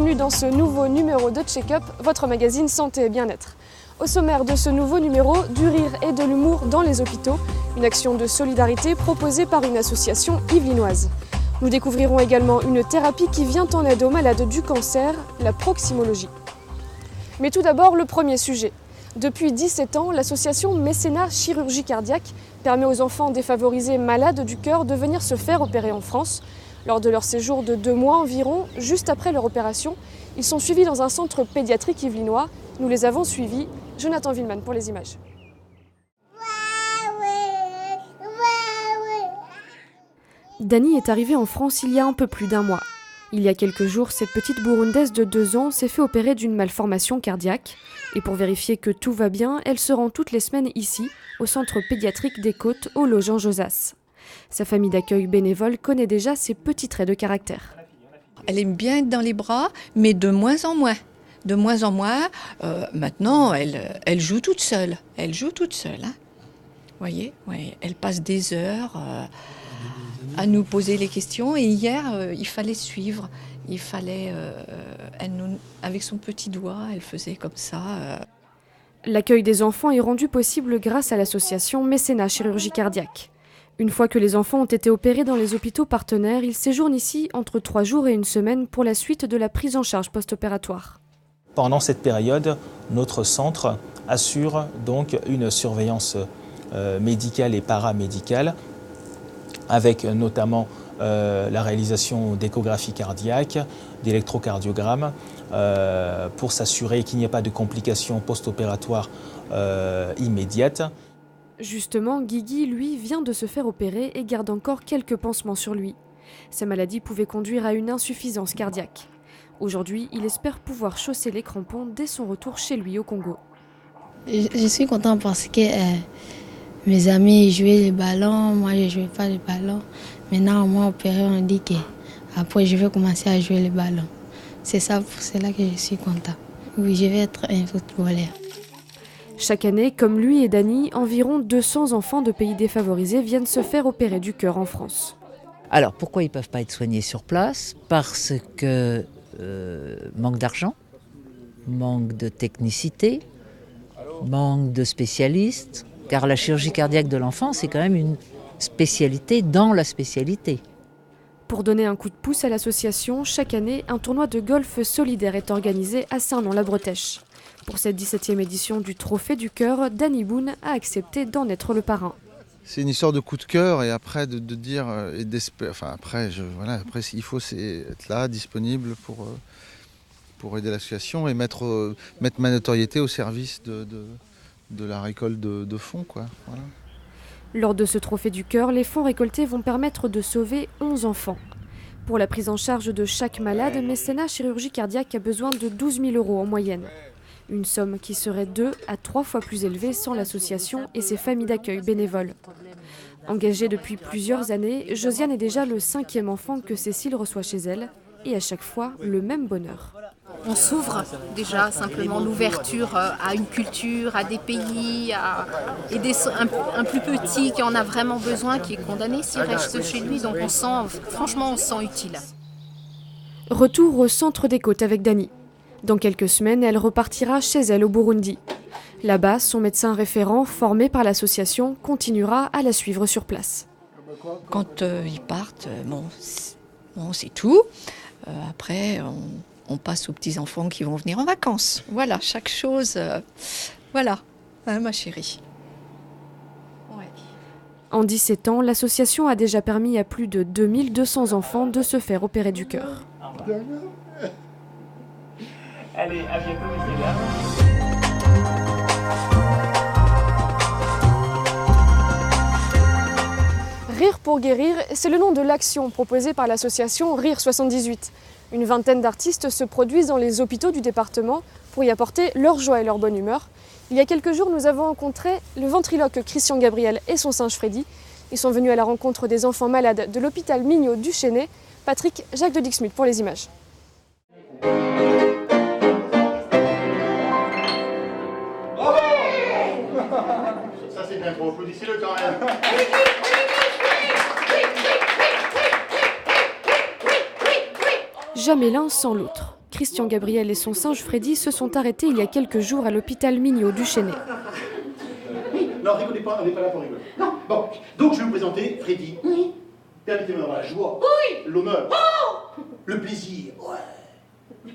bienvenue dans ce nouveau numéro de Check-up, votre magazine santé et bien-être. Au sommaire de ce nouveau numéro, du rire et de l'humour dans les hôpitaux, une action de solidarité proposée par une association yvelinoise. Nous découvrirons également une thérapie qui vient en aide aux malades du cancer, la proximologie. Mais tout d'abord, le premier sujet. Depuis 17 ans, l'association Mécénat Chirurgie Cardiaque permet aux enfants défavorisés malades du cœur de venir se faire opérer en France. Lors de leur séjour de 2 mois environ, juste après leur opération, ils sont suivis dans un centre pédiatrique yvelinois. Nous les avons suivis. Jonathan Villeman pour les images. Dani est arrivée en France il y a un peu plus d'1 mois. Il y a quelques jours, cette petite Burundaise de 2 ans s'est fait opérer d'une malformation cardiaque. Et pour vérifier que tout va bien, elle se rend toutes les semaines ici, au centre pédiatrique des Côtes, au Logeant-Josas. Sa famille d'accueil bénévole connaît déjà ses petits traits de caractère. Elle aime bien être dans les bras, mais de moins en moins. De moins en moins. Maintenant, elle joue toute seule. Elle joue toute seule. Hein. Vous voyez, ouais, elle passe des heures à nous poser les questions. Et hier, il fallait suivre. Il fallait, avec son petit doigt, elle faisait comme ça. L'accueil des enfants est rendu possible grâce à l'association Mécénat Chirurgie Cardiaque. Une fois que les enfants ont été opérés dans les hôpitaux partenaires, ils séjournent ici entre 3 jours et 1 semaine pour la suite de la prise en charge post-opératoire. Pendant cette période, notre centre assure donc une surveillance médicale et paramédicale, avec notamment la réalisation d'échographies cardiaques, d'électrocardiogrammes, pour s'assurer qu'il n'y ait pas de complications post-opératoires immédiates. Justement, Guigui, lui, vient de se faire opérer et garde encore quelques pansements sur lui. Sa maladie pouvait conduire à une insuffisance cardiaque. Aujourd'hui, il espère pouvoir chausser les crampons dès son retour chez lui au Congo. Je suis content parce que mes amis jouaient les ballons, moi je ne jouais pas les ballons. Maintenant, on m'a opéré, on dit qu'après je vais commencer à jouer les ballons. C'est ça, pour cela que je suis content. Oui, je vais être un footballeur. Chaque année, comme lui et Dani, environ 200 enfants de pays défavorisés viennent se faire opérer du cœur en France. Alors, pourquoi ils ne peuvent pas être soignés sur place ? Parce que manque d'argent, manque de technicité, manque de spécialistes, car la chirurgie cardiaque de l'enfant, c'est quand même une spécialité dans la spécialité. Pour donner un coup de pouce à l'association, chaque année, un tournoi de golf solidaire est organisé à Saint-Nom-la-Bretèche. Pour cette 17e édition du Trophée du Cœur, Danny Boone a accepté d'en être le parrain. C'est une histoire de coup de cœur et après de dire et d'espérer. Enfin après, après il faut être là, disponible pour aider l'association et mettre ma notoriété au service de la récolte de fonds, quoi. Voilà. Lors de ce Trophée du Cœur, les fonds récoltés vont permettre de sauver 11 enfants. Pour la prise en charge de chaque malade, Mécénat Chirurgie Cardiaque a besoin de 12 000 € en moyenne. Une somme qui serait 2 à 3 fois plus élevée sans l'association et ses familles d'accueil bénévoles. Engagée depuis plusieurs années, Josiane est déjà le 5e enfant que Cécile reçoit chez elle, et à chaque fois le même bonheur. On s'ouvre déjà simplement l'ouverture à une culture, à des pays, à aider un plus petit qui en a vraiment besoin, qui est condamné s'il reste chez lui. Donc on se sent utile. Retour au centre des Côtes avec Dani. Dans quelques semaines, elle repartira chez elle au Burundi. Là-bas, son médecin référent, formé par l'association, continuera à la suivre sur place. Quand ils partent, c'est tout. Après, on passe aux petits-enfants qui vont venir en vacances. Voilà, chaque chose, voilà, hein, ma chérie. Ouais. En 17 ans, l'association a déjà permis à plus de 2200 enfants de se faire opérer du cœur. Allez, à bientôt, messieurs, dames. Rire pour guérir, c'est le nom de l'action proposée par l'association Rire 78. Une vingtaine d'artistes se produisent dans les hôpitaux du département pour y apporter leur joie et leur bonne humeur. Il y a quelques jours, nous avons rencontré le ventriloque Christian Gabriel et son singe Freddy. Ils sont venus à la rencontre des enfants malades de l'hôpital Mignot du Chesnay. Patrick, Jacques de Dixmude pour les images. Ça c'est bien gros, applaudissez-le quand même. Jamais l'un sans l'autre. Christian Gabriel et son singe Freddy se sont arrêtés il y a quelques jours à l'hôpital Mignot du Chesnay. Non, rigolez pas, on n'est pas là pour rigoler. Non. Bon, donc je vais vous présenter Freddy. Oui. Permettez-moi d'avoir la joie, oui. L'honneur, le plaisir, ouais.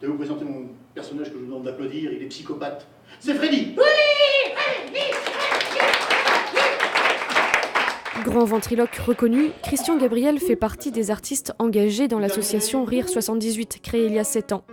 De vous présenter mon personnage que je vous demande d'applaudir, il est psychopathe. C'est Freddy. Oui, Freddy. Grand ventriloque reconnu, Christian Gabriel fait partie des artistes engagés dans l'association Rire 78, créée il y a 7 ans.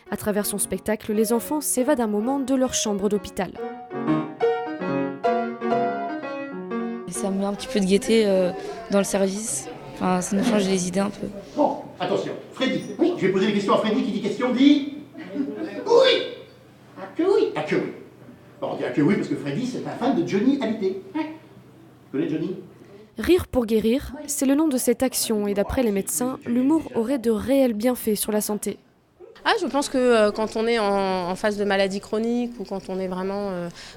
À travers son spectacle, les enfants s'évadent un moment de leur chambre d'hôpital. Ça me met un petit peu de gaieté dans le service. Enfin, ça nous change les idées un peu. Bon, attention, Freddy. Oui. Je vais poser des questions à Freddy qui dit question dit. Oui. Ah que oui. Ah que oui. Bon, on dit ah que oui parce que Freddy c'est un fan de Johnny Hallyday. Tu connais Johnny? Rire pour guérir, c'est le nom de cette action et d'après les médecins, l'humour aurait de réels bienfaits sur la santé. Je pense que quand on est en phase de maladie chronique ou quand on est vraiment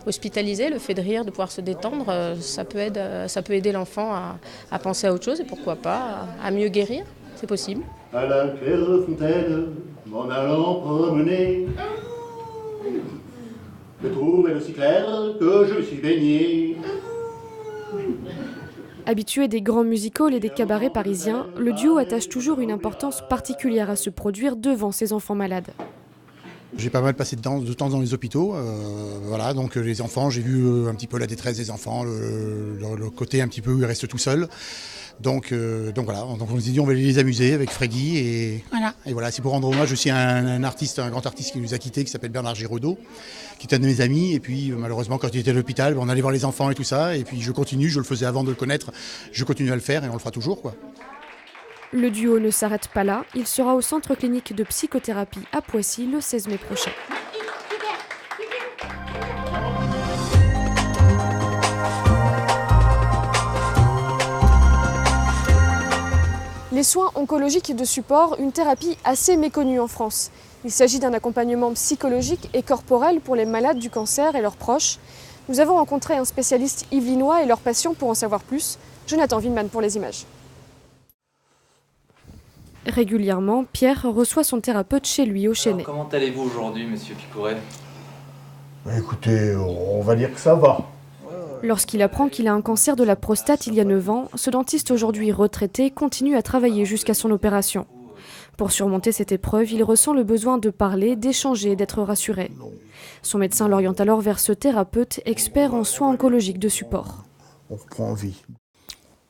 hospitalisé, le fait de rire, de pouvoir se détendre, ça peut aider l'enfant à penser à autre chose et pourquoi pas à mieux guérir, c'est possible. À la claire fontaine, m'en allant promener, le trou est aussi clair que je suis baigné. Habitué des grands musicals et des cabarets parisiens, le duo attache toujours une importance particulière à se produire devant ses enfants malades. J'ai pas mal passé de temps dans les hôpitaux, voilà, donc les enfants, j'ai vu un petit peu la détresse des enfants, le côté un petit peu où ils restent tout seuls. Donc voilà, donc on s'est dit on va les amuser avec Freddy et voilà, c'est pour rendre hommage aussi à un grand artiste qui nous a quittés, qui s'appelle Bernard Giraudot, qui est un de mes amis, et puis malheureusement quand il était à l'hôpital, on allait voir les enfants et tout ça, et puis je le faisais avant de le connaître, je continue à le faire et on le fera toujours, quoi. Le duo ne s'arrête pas là, il sera au centre clinique de psychothérapie à Poissy le 16 mai prochain. Les soins oncologiques de support, une thérapie assez méconnue en France. Il s'agit d'un accompagnement psychologique et corporel pour les malades du cancer et leurs proches. Nous avons rencontré un spécialiste yvelinois et leurs patients pour en savoir plus. Jonathan Willeman pour les images. Régulièrement, Pierre reçoit son thérapeute chez lui au Chesnay. Comment allez-vous aujourd'hui, monsieur Picouret? Écoutez, on va dire que ça va. Lorsqu'il apprend qu'il a un cancer de la prostate il y a 9 ans, ce dentiste aujourd'hui retraité continue à travailler jusqu'à son opération. Pour surmonter cette épreuve, il ressent le besoin de parler, d'échanger et d'être rassuré. Son médecin l'oriente alors vers ce thérapeute, expert en soins oncologiques de support. On reprend vie.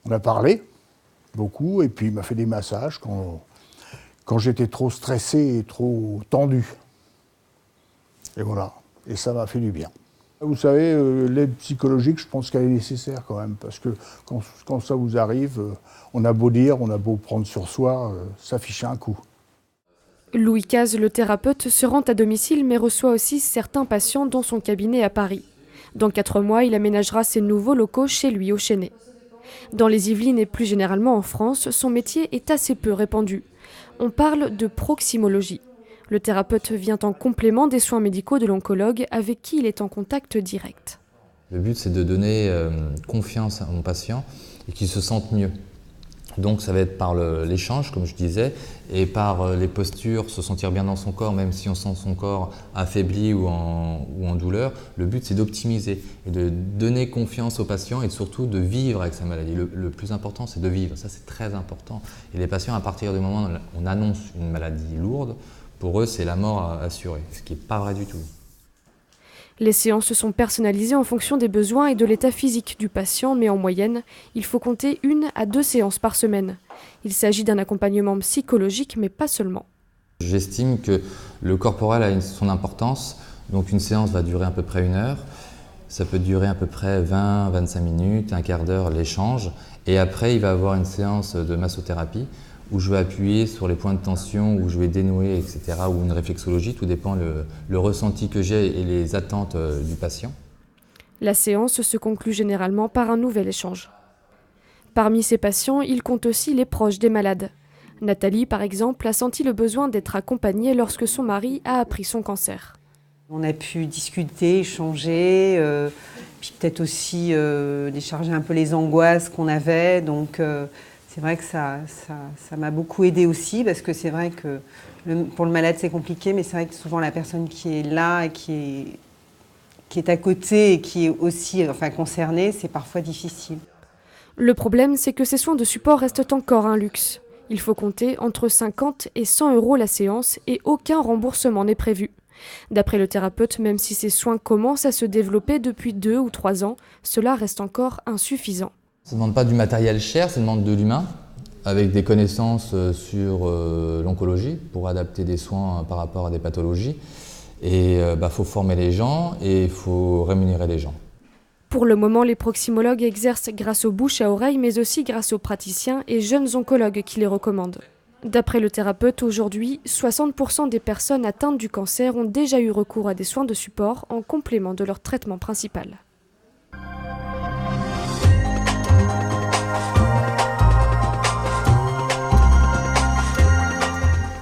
On a parlé beaucoup et puis il m'a fait des massages quand j'étais trop stressé et trop tendu. Et voilà, et ça m'a fait du bien. Vous savez, l'aide psychologique, je pense qu'elle est nécessaire quand même, parce que quand ça vous arrive, on a beau dire, on a beau prendre sur soi, ça fiche un coup. Louis Caz, le thérapeute, se rend à domicile mais reçoit aussi certains patients dans son cabinet à Paris. Dans 4 mois, il aménagera ses nouveaux locaux chez lui au Chesnay. Dans les Yvelines et plus généralement en France, son métier est assez peu répandu. On parle de proximologie. Le thérapeute vient en complément des soins médicaux de l'oncologue avec qui il est en contact direct. Le but, c'est de donner confiance à mon patient et qu'il se sente mieux. Donc ça va être par l'échange, comme je disais, et par les postures, se sentir bien dans son corps, même si on sent son corps affaibli ou en douleur. Le but, c'est d'optimiser et de donner confiance au patient et surtout de vivre avec sa maladie. Le plus important, c'est de vivre. Ça, c'est très important. Et les patients, à partir du moment où on annonce une maladie lourde, pour eux, c'est la mort assurée, ce qui n'est pas vrai du tout. Les séances sont personnalisées en fonction des besoins et de l'état physique du patient, mais en moyenne, il faut compter 1 à 2 séances par semaine. Il s'agit d'un accompagnement psychologique, mais pas seulement. J'estime que le corporel a son importance, donc une séance va durer à peu près 1 heure. Ça peut durer à peu près 20-25 minutes, un quart d'heure l'échange. Et après, il va y avoir une séance de massothérapie où je vais appuyer sur les points de tension, où je vais dénouer, etc., ou une réflexologie, tout dépend le ressenti que j'ai et les attentes du patient. La séance se conclut généralement par un nouvel échange. Parmi ces patients, il compte aussi les proches des malades. Nathalie, par exemple, a senti le besoin d'être accompagnée lorsque son mari a appris son cancer. On a pu discuter, échanger, puis peut-être aussi décharger un peu les angoisses qu'on avait, donc... c'est vrai que ça m'a beaucoup aidée aussi parce que c'est vrai que je Pour le malade, c'est compliqué, mais c'est vrai que souvent la personne qui est là et qui est à côté et qui est aussi concernée, c'est parfois difficile. Le problème, c'est que ces soins de support restent encore un luxe. Il faut compter entre 50 et 100 € la séance et aucun remboursement n'est prévu. D'après le thérapeute, même si ces soins commencent à se développer depuis 2 ou 3 ans, cela reste encore insuffisant. Ça ne demande pas du matériel cher, ça demande de l'humain, avec des connaissances sur l'oncologie pour adapter des soins par rapport à des pathologies. Et faut former les gens et il faut rémunérer les gens. Pour le moment, les proximologues exercent grâce aux bouches à oreille, mais aussi grâce aux praticiens et jeunes oncologues qui les recommandent. D'après le thérapeute, aujourd'hui, 60% des personnes atteintes du cancer ont déjà eu recours à des soins de support en complément de leur traitement principal.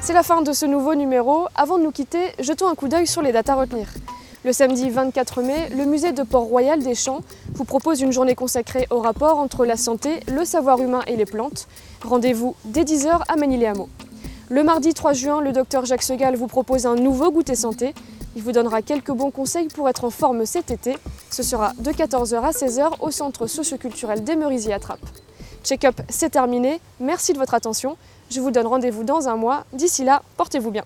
C'est la fin de ce nouveau numéro. Avant de nous quitter, jetons un coup d'œil sur les dates à retenir. Le samedi 24 mai, le musée de Port-Royal des Champs vous propose une journée consacrée au rapport entre la santé, le savoir humain et les plantes. Rendez-vous dès 10h à Magny-les-Hameaux. Le mardi 3 juin, le docteur Jacques Segal vous propose un nouveau goûter santé. Il vous donnera quelques bons conseils pour être en forme cet été. Ce sera de 14h à 16h au centre socioculturel des Merisiers à Trappes. Check-up, c'est terminé. Merci de votre attention. Je vous donne rendez-vous dans un mois. D'ici là, portez-vous bien.